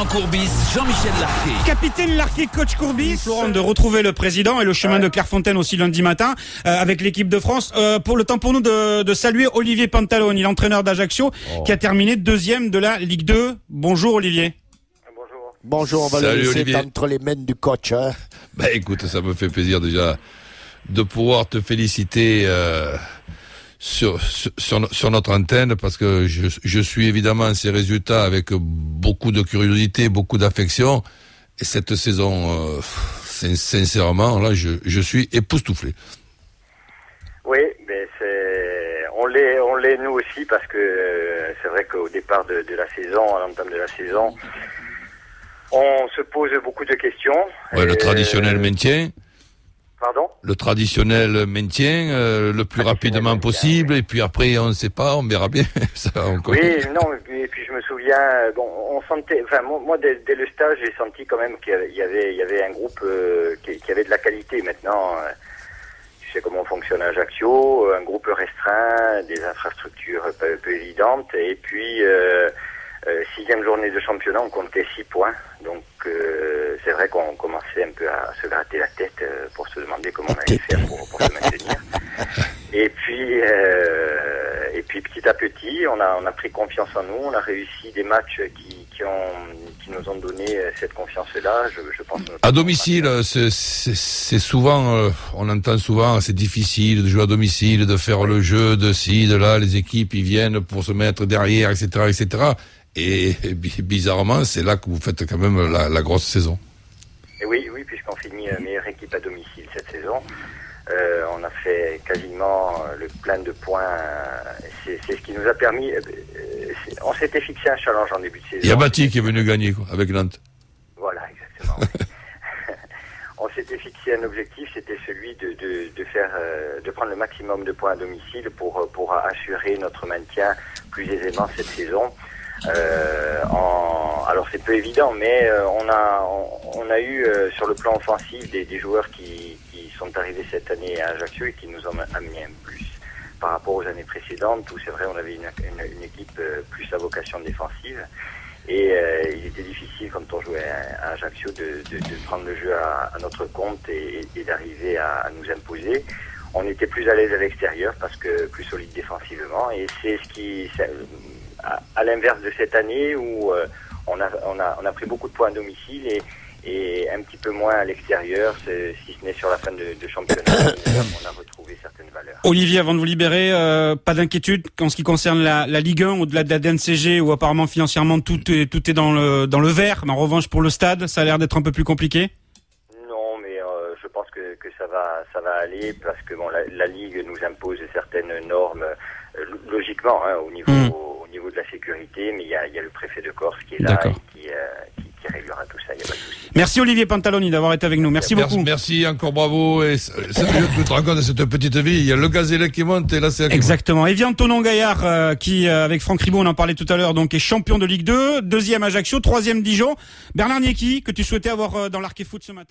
Florian Courbis, Jean-Michel Larquet. Capitaine Larquet, coach Courbis, Florent, de retrouver le président et le chemin de Clairefontaine aussi lundi matin avec l'équipe de France. Pour le temps pour nous de saluer Olivier Pantaloni, l'entraîneur d'Ajaccio, qui a terminé deuxième de la Ligue 2. Bonjour Olivier. Bonjour, on va le laisser entre les mains du coach. Hein. Bah écoute, ça me fait plaisir déjà de pouvoir te féliciter sur notre antenne, parce que je suis évidemment ces résultats avec beaucoup de curiosité, beaucoup d'affection, et cette saison, sincèrement, là, je suis époustouflé. Oui, mais on l'est nous aussi, parce que c'est vrai qu'au départ de la saison, à l'entame de la saison, on se pose beaucoup de questions. Ouais, le traditionnel maintien. Pardon ? Le traditionnel maintien, le plus rapidement possible, et puis après, on ne sait pas, on verra bien. Ça, oui, non, et puis je me souviens, on sentait, enfin, moi, dès le stage, j'ai senti quand même qu'il y avait un groupe qui avait de la qualité. Maintenant, tu sais comment fonctionne Ajaccio, un groupe restreint, des infrastructures peu évidentes, et puis 6e journée de championnat, on comptait 6 points. Donc c'est vrai qu'on commençait un peu à se gratter la tête pour se demander comment on allait faire pour se maintenir. Et puis petit à petit, on a pris confiance en nous, on a réussi des matchs qui nous ont donné cette confiance-là. Je pense. À domicile, c'est souvent, on entend souvent, c'est difficile de jouer à domicile, de faire le jeu de ci, de là, les équipes ils viennent pour se mettre derrière, etc., etc. Et bizarrement, c'est là que vous faites quand même la grosse saison. Et oui, puisqu'on finit meilleure équipe à domicile cette saison. On a fait quasiment le plein de points. C'est ce qui nous a permis. On s'était fixé un challenge en début de saison. Il y a Bati qui est venu gagner avec Nantes. Voilà, exactement. On s'était fixé un objectif, c'était celui de prendre le maximum de points à domicile pour assurer notre maintien plus aisément cette saison. Alors c'est peu évident, mais on a eu sur le plan offensif des joueurs qui sont arrivés cette année à Ajaccio et qui nous ont amené un plus par rapport aux années précédentes où c'est vrai on avait une équipe plus à vocation défensive et il était difficile quand on jouait à Ajaccio de prendre le jeu à notre compte et d'arriver à nous imposer. On était plus à l'aise à l'extérieur parce que plus solide défensivement et c'est ce qui à l'inverse de cette année où on a pris beaucoup de points à domicile et un petit peu moins à l'extérieur, si ce n'est sur la fin de championnat, on a retrouvé certaines valeurs. Olivier, avant de vous libérer, pas d'inquiétude en ce qui concerne la Ligue 1, au-delà de la DNCG, où apparemment financièrement tout est dans le vert, mais en revanche pour le stade, ça a l'air d'être un peu plus compliqué? Non, mais je pense que ça va aller, parce que la Ligue nous impose certaines normes, logiquement, hein, au niveau de la sécurité, mais il y a le préfet de Corse qui est là et qui réglera tout ça, il n'y a pas de souci. Merci Olivier Pantaloni d'avoir été avec nous, merci beaucoup. Merci, encore bravo, et je te raconte de cette petite vie, il y a le Gazélec qui monte et là c'est... Exactement, et vient Tonon Gaillard qui, avec Franck Ribot, on en parlait tout à l'heure, donc est champion de Ligue 2, 2e Ajaccio, 3e Dijon. Bernard Niecki, que tu souhaitais avoir dans l'Arc et Foot ce matin.